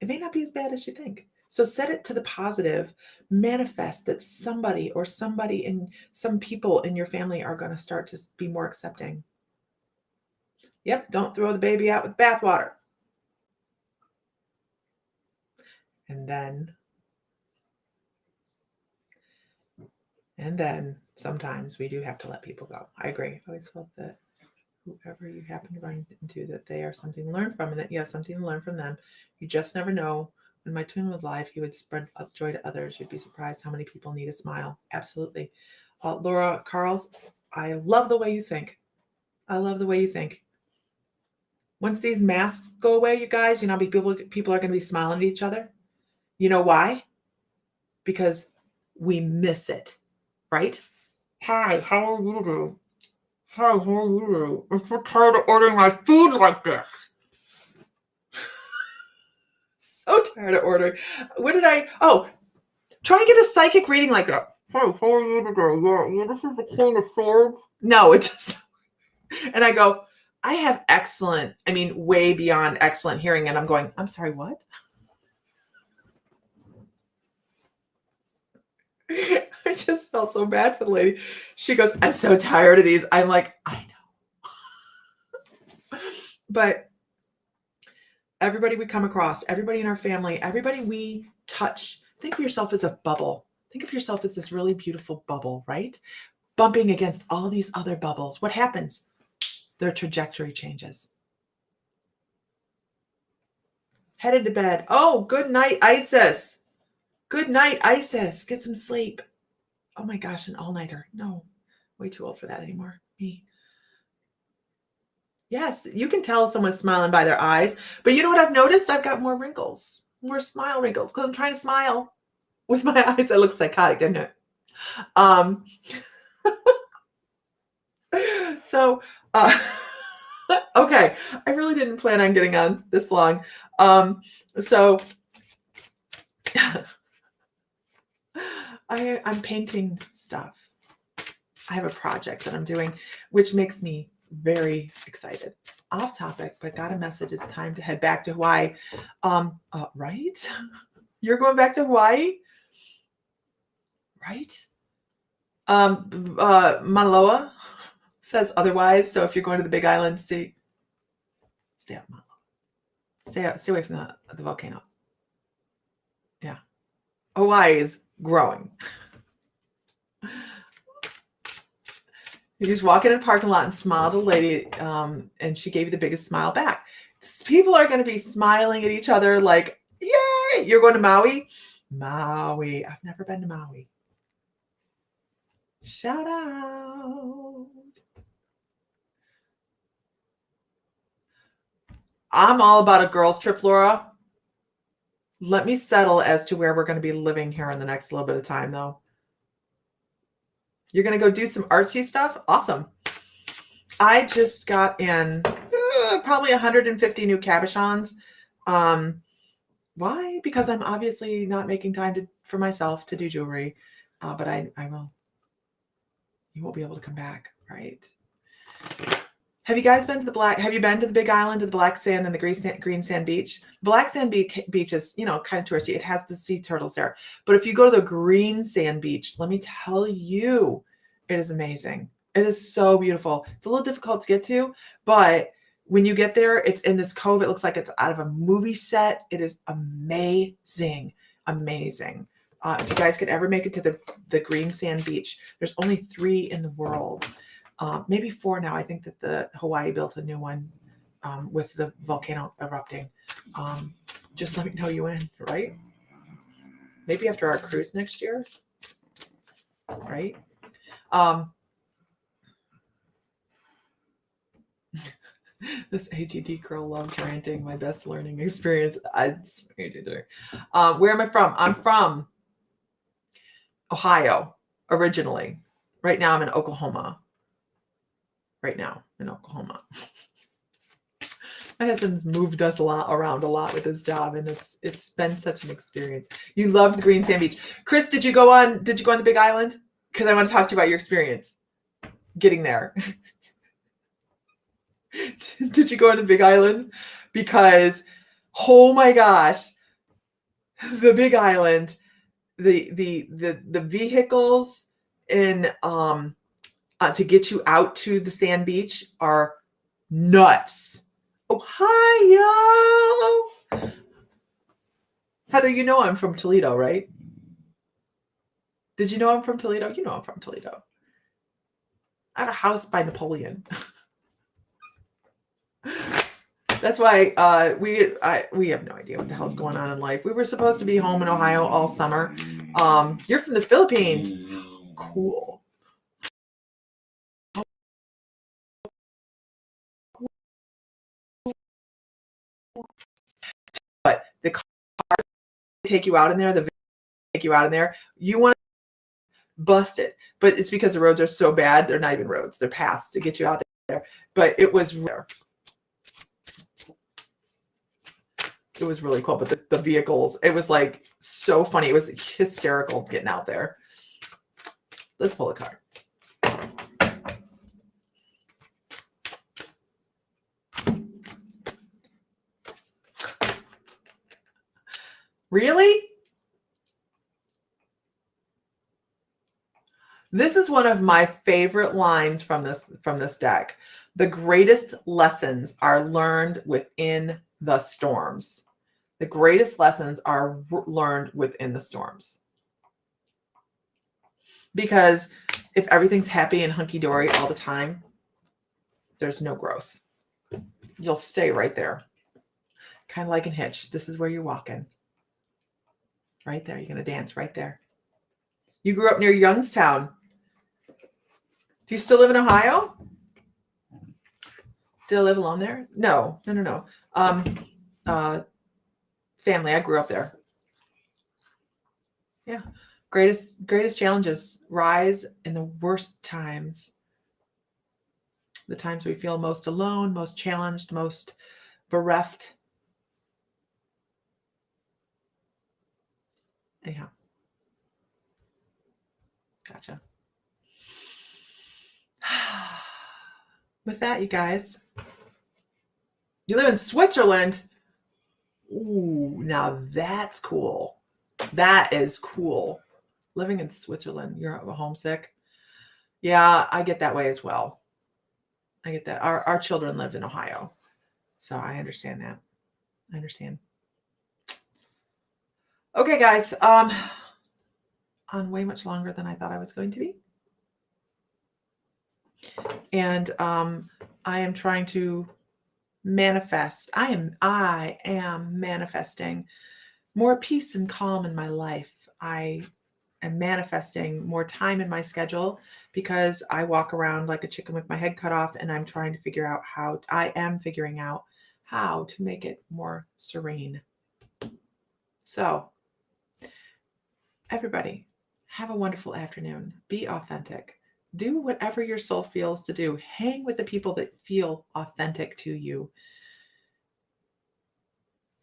It may not be as bad as you think. So set it to the positive. Manifest that somebody in some people in your family are going to start to be more accepting. Yep, don't throw the baby out with bathwater. And then sometimes we do have to let people go. I agree. I always felt that whoever you happen to run into, that they are something to learn from, and that you have something to learn from them. You just never know. When my twin was alive, he would spread joy to others. You'd be surprised how many people need a smile. Absolutely. Laura Carls, I love the way you think. I love the way you think. Once these masks go away, you guys, you know, people are going to be smiling at each other. You know why? Because we miss it, right? Hi, how are you doing? Hi, how are you doing? I'm so tired of ordering my food like this. So tired of ordering. Try and get a psychic reading like that. Hi, how are you today? Yeah, this is the Queen of Swords. No, it just... And I go, I have way beyond excellent hearing. And I'm going, I'm sorry, what? I just felt so bad for the lady. She goes, I'm so tired of these. I'm like, I know. But everybody we come across, everybody in our family, everybody we touch, think of yourself as a bubble. Think of yourself as this really beautiful bubble, right? Bumping against all these other bubbles. What happens? Their trajectory changes. Headed to bed. Oh, good night, Isis. Good night, Isis. Get some sleep. Oh my gosh, an all-nighter. No, way too old for that anymore. Me. Yes, you can tell someone's smiling by their eyes. But you know what I've noticed? I've got more wrinkles, more smile wrinkles, because I'm trying to smile with my eyes. I look psychotic, doesn't it? Um, so, okay, I really didn't plan on getting on this long. So I'm painting stuff. I have a project that I'm doing, which makes me very excited. Off topic, but got a message. It's time to head back to Hawaii. Right? You're going back to Hawaii? Right? Mauna says otherwise. So if you're going to the Big Island, stay out of Mauna. Stay away from the volcanoes. Yeah. Hawaii is growing. You just walk in a parking lot and smile at the lady, and she gave you the biggest smile back. People are going to be smiling at each other like, yay! You're going to Maui? Maui. I've never been to Maui. Shout out. I'm all about a girls' trip, Laura. Let me settle as to where we're going to be living here in the next little bit of time, though. You're going to go do some artsy stuff? Awesome. I just got in probably 150 new cabochons. Why? Because I'm obviously not making time for myself to do jewelry, but I will. You won't be able to come back, right? Have you guys been to have you been to the Big Island, to the black sand and the green sand beach? Black sand beach is, kind of touristy. It has the sea turtles there. But if you go to the green sand beach, let me tell you, it is amazing. It is so beautiful. It's a little difficult to get to, but when you get there, it's in this cove. It looks like it's out of a movie set. It is amazing. Amazing. If you guys could ever make it to the green sand beach, there's only 3 in the world. Maybe 4 now. I think that the Hawaii built a new one with the volcano erupting. Just let me know you in, right? Maybe after our cruise next year, right? This ADD girl loves ranting. My best learning experience. Where am I from? I'm from Ohio originally. Right now I'm in Oklahoma. Right now in Oklahoma. My husband's moved us around a lot with his job, and it's been such an experience. You loved the green sand beach. Chris, did you go on the Big Island? Because I want to talk to you about your experience getting there. Did you go on the Big Island? Because, oh my gosh, the Big Island, the vehicles in to get you out to the sand beach are nuts. Ohio. Heather, you know I'm from Toledo, right? Did you know I'm from Toledo? You know I'm from Toledo. I have a house by Napoleon. That's why we have no idea what the hell's going on in life. We were supposed to be home in Ohio all summer. You're from the Philippines. Cool. But the cars take you out in there, you want to bust it. But it's because the roads are so bad, they're not even roads, they're paths to get you out there. But it was rare. It was really cool. But the vehicles, it was like so funny. It was hysterical getting out there. Let's pull a card. Really? This is one of my favorite lines from this deck. The greatest lessons are learned within the storms. The greatest lessons are learned within the storms. Because if everything's happy and hunky-dory all the time, there's no growth. You'll stay right there. Kind of like in Hitch. This is where you're walking. Right there. You're going to dance right there. You grew up near Youngstown. Do you still live in Ohio? Do I live alone there? No. Family. I grew up there. Yeah. Greatest challenges rise in the worst times. The times we feel most alone, most challenged, most bereft. Anyhow. Gotcha. With that, you guys, you live in Switzerland. Ooh, now that's cool. That is cool. Living in Switzerland, you're homesick. Yeah, I get that way as well. I get that. Our children lived in Ohio, so I understand that. I understand. Okay, guys. On way much longer than I thought I was going to be. And I am trying to manifest. I am manifesting more peace and calm in my life. I am manifesting more time in my schedule because I walk around like a chicken with my head cut off, and I'm trying to figure out figuring out how to make it more serene. So, everybody, have a wonderful afternoon. Be authentic. Do whatever your soul feels to do. Hang with the people that feel authentic to you.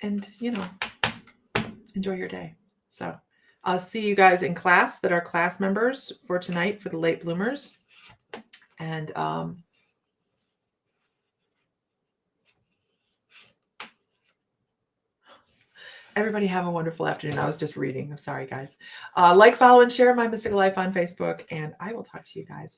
And, enjoy your day. So I'll see you guys in class that are class members for tonight for the late bloomers. And everybody have a wonderful afternoon. I was just reading. I'm sorry, guys. Like, follow, and share My Mystical Life on Facebook. And I will talk to you guys